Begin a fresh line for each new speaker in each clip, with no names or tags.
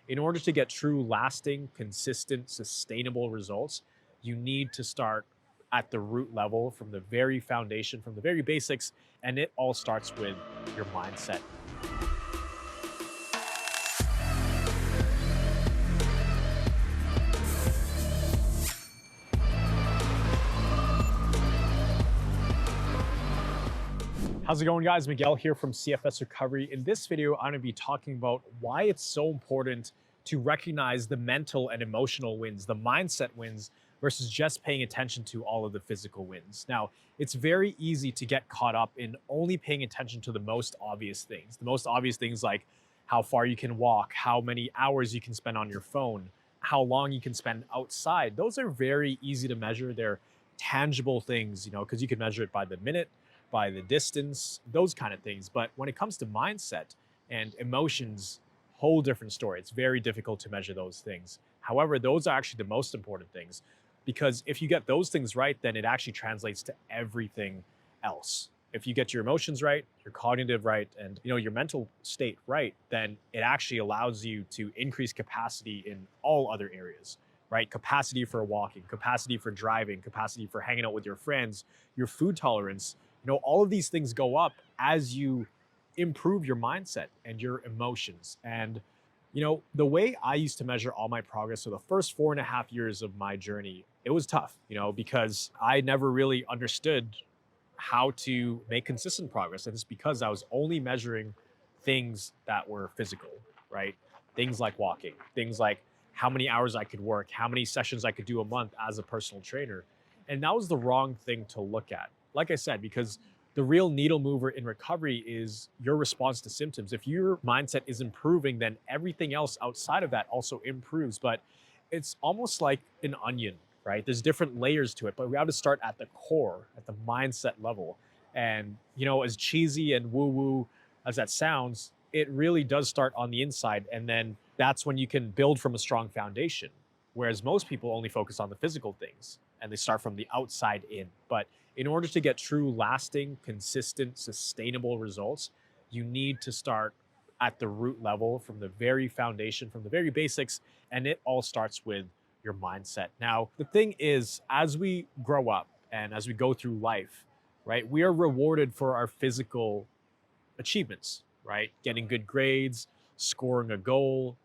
in order to get true, lasting, consistent, sustainable results, you need to start at the root level from the very foundation, from the very basics. And it all starts with your mindset. How's it going, guys? Miguel here from CFS Recovery. In this video, I'm going to be talking about why it's so important to recognize the mental and emotional wins, the mindset wins, versus just paying attention to all of the physical wins. Now, it's very easy to get caught up in only paying attention to the most obvious things. The most obvious things like how far you can walk, how many hours you can spend on your phone, how long you can spend outside. Those are very easy to measure. They're tangible things, because you can measure it by the minute, by the distance, those kind of things. But when it comes to mindset and emotions, whole different story. It's very difficult to measure those things. However, those are actually the most important things, because if you get those things right, then it actually translates to everything else. If you get your emotions right, your cognitive right, and your mental state right, then it actually allows you to increase capacity in all other areas, right? Capacity for walking, capacity for driving, capacity for hanging out with your friends, your food tolerance. All of these things go up as you improve your mindset and your emotions. And, the way I used to measure all my progress, so the first 4.5 years of my journey, it was tough, because I never really understood how to make consistent progress. And it's because I was only measuring things that were physical, right? Things like walking, things like how many hours I could work, how many sessions I could do a month as a personal trainer. And that was the wrong thing to look at. Like I said, because the real needle mover in recovery is your response to symptoms. If your mindset is improving, then everything else outside of that also improves. But it's almost like an onion, right? There's different layers to it, but we have to start at the core, at the mindset level. And, as cheesy and woo woo as that sounds, it really does start on the inside. And then that's when you can build from a strong foundation. Whereas most people only focus on the physical things and they start from the outside in. But in order to get true, lasting, consistent, sustainable results, you need to start at the root level, from the very foundation, from the very basics. And it all starts with your mindset. Now, the thing is, as we grow up and as we go through life, right, we are rewarded for our physical achievements, right? Getting good grades, scoring a goal,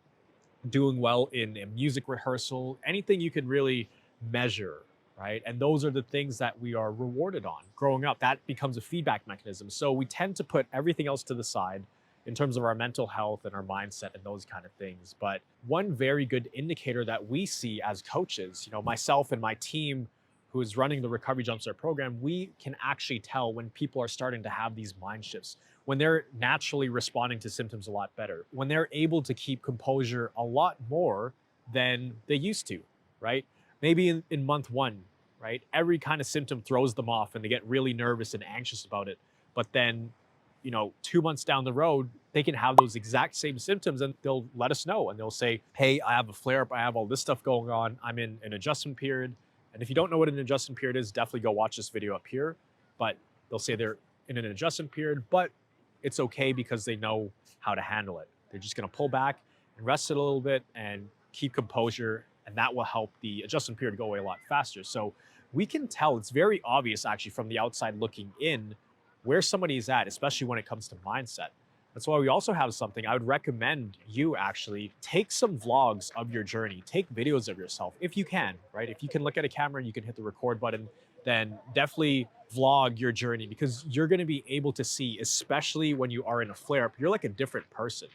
doing well in a music rehearsal, anything you can really measure, right? And those are the things that we are rewarded on. Growing up, that becomes a feedback mechanism. So we tend to put everything else to the side in terms of our mental health and our mindset and those kind of things. But one very good indicator that we see as coaches, myself and my team who is running the Recovery Jumpstart program, we can actually tell when people are starting to have these mind shifts, when they're naturally responding to symptoms a lot better, when they're able to keep composure a lot more than they used to, right? Maybe in month one, right? Every kind of symptom throws them off and they get really nervous and anxious about it. But then, 2 months down the road, they can have those exact same symptoms and they'll let us know and they'll say, hey, I have a flare up. I have all this stuff going on. I'm in an adjustment period. And if you don't know what an adjustment period is, definitely go watch this video up here. But they'll say they're in an adjustment period, but it's okay because they know how to handle it. They're just going to pull back and rest it a little bit and keep composure. And that will help the adjustment period go away a lot faster. So we can tell, it's very obvious actually from the outside looking in, where somebody is at, especially when it comes to mindset. That's why we also have something I would recommend you actually take some vlogs of your journey, take videos of yourself if you can, right? If you can look at a camera and you can hit the record button, then definitely vlog your journey, because you're going to be able to see, especially when you are in a flare up, you're like a different person,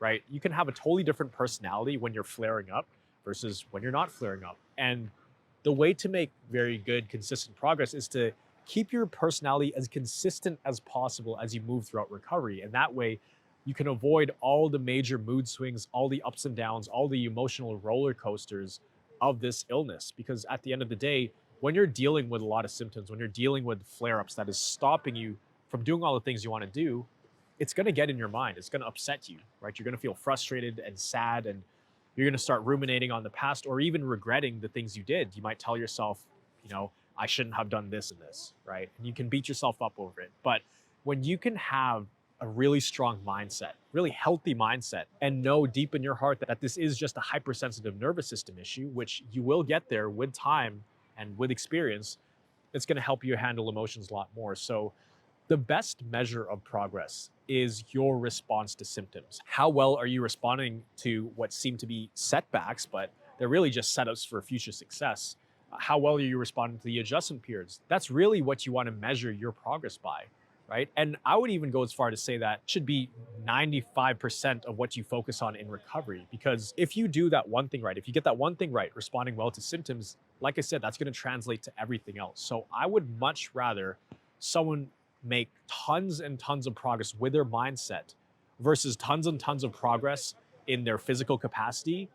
right? You can have a totally different personality when you're flaring up versus when you're not flaring up. And the way to make very good, consistent progress is to keep your personality as consistent as possible as you move throughout recovery. And that way you can avoid all the major mood swings, all the ups and downs, all the emotional roller coasters of this illness. Because at the end of the day, when you're dealing with a lot of symptoms, when you're dealing with flare-ups that is stopping you from doing all the things you want to do, it's going to get in your mind. It's going to upset you, right? You're going to feel frustrated and sad, and you're going to start ruminating on the past or even regretting the things you did. You might tell yourself, I shouldn't have done this and this, right? And you can beat yourself up over it. But when you can have a really strong mindset, really healthy mindset, and know deep in your heart that this is just a hypersensitive nervous system issue, which you will get there with time and with experience. It's going to help you handle emotions a lot more. So the best measure of progress is your response to symptoms. How well are you responding to what seem to be setbacks, but they're really just setups for future success? How well are you responding to the adjustment periods? That's really what you want to measure your progress by, right? And I would even go as far to say that should be 95% of what you focus on in recovery. Because if you do that one thing right, if you get that one thing right, responding well to symptoms, like I said, that's going to translate to everything else. So I would much rather someone make tons and tons of progress with their mindset versus tons and tons of progress in their physical capacity,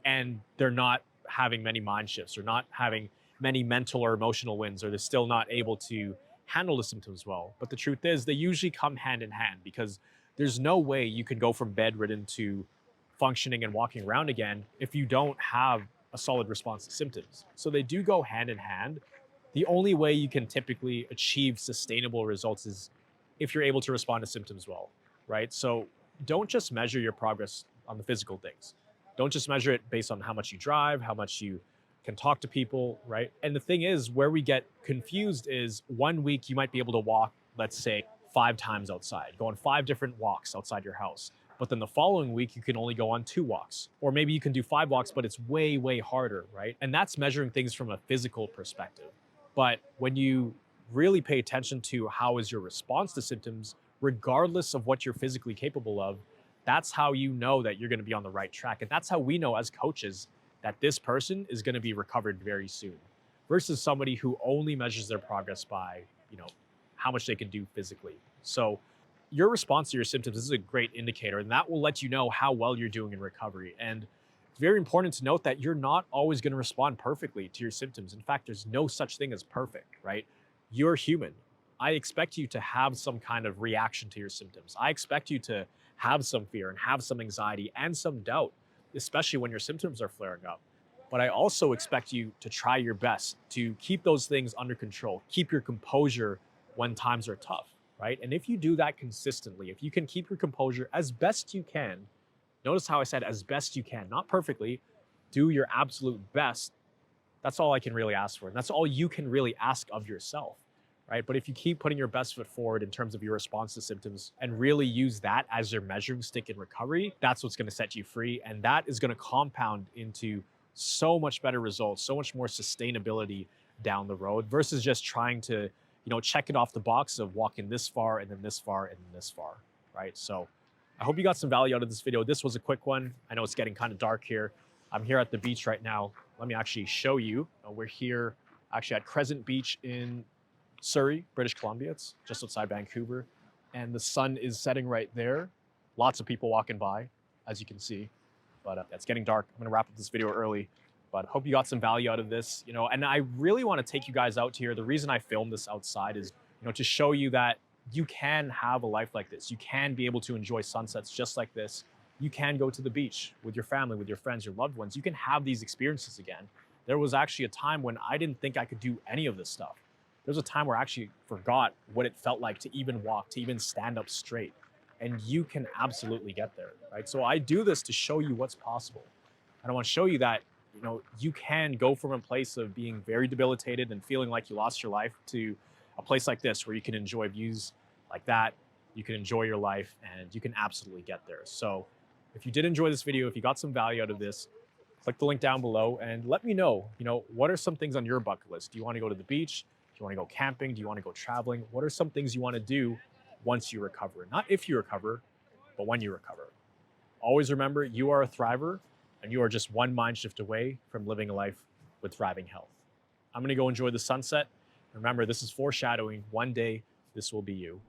and they're not having many mind shifts or not having many mental or emotional wins, or they're still not able to handle the symptoms well. But the truth is they usually come hand in hand, because there's no way you can go from bedridden to functioning and walking around again if you don't have a solid response to symptoms. So they do go hand in hand. The only way you can typically achieve sustainable results is if you're able to respond to symptoms well, right? So don't just measure your progress on the physical things. Don't just measure it based on how much you drive, how much you can talk to people, right? And the thing is, where we get confused is one week you might be able to walk, let's say, 5 times outside, go on 5 different walks outside your house. But then the following week, you can only go on 2 walks. Or maybe you can do 5 walks, but it's way, way harder, right? And that's measuring things from a physical perspective. But when you really pay attention to how is your response to symptoms, regardless of what you're physically capable of, that's how you know that you're going to be on the right track. And that's how we know as coaches that this person is going to be recovered very soon, versus somebody who only measures their progress by, how much they can do physically. So your response to your symptoms is a great indicator, and that will let you know how well you're doing in recovery. And it's very important to note that you're not always going to respond perfectly to your symptoms. In fact, there's no such thing as perfect, right? You're human. I expect you to have some kind of reaction to your symptoms. I expect you to have some fear and have some anxiety and some doubt, especially when your symptoms are flaring up. But I also expect you to try your best to keep those things under control, keep your composure when times are tough, right? And if you do that consistently, if you can keep your composure as best you can, notice how I said as best you can, not perfectly, do your absolute best. That's all I can really ask for. And that's all you can really ask of yourself, right? But if you keep putting your best foot forward in terms of your response to symptoms and really use that as your measuring stick in recovery, that's what's going to set you free. And that is going to compound into so much better results, so much more sustainability down the road, versus just trying to, check it off the box of walking this far and then this far and then this far, right? So I hope you got some value out of this video. This was a quick one. I know it's getting kind of dark here. I'm here at the beach right now. Let me actually show you. We're here actually at Crescent Beach in Surrey, British Columbia. It's just outside Vancouver. And the sun is setting right there. Lots of people walking by, as you can see. But it's getting dark. I'm going to wrap up this video early. But hope you got some value out of this. And I really want to take you guys out here. The reason I filmed this outside is, to show you that you can have a life like this. You can be able to enjoy sunsets just like this. You can go to the beach with your family, with your friends, your loved ones. You can have these experiences again. There was actually a time when I didn't think I could do any of this stuff. There was a time where I actually forgot what it felt like to even walk, to even stand up straight. And you can absolutely get there, right? So I do this to show you what's possible. And I want to show you that, you can go from a place of being very debilitated and feeling like you lost your life to a place like this where you can enjoy views like that. You can enjoy your life, and you can absolutely get there. So if you did enjoy this video, if you got some value out of this, click the link down below and let me know, what are some things on your bucket list? Do you want to go to the beach? Do you want to go camping? Do you want to go traveling? What are some things you want to do once you recover? Not if you recover, but when you recover. Always remember, you are a thriver, and you are just one mind shift away from living a life with thriving health. I'm going to go enjoy the sunset. Remember, this is foreshadowing. One day, this will be you.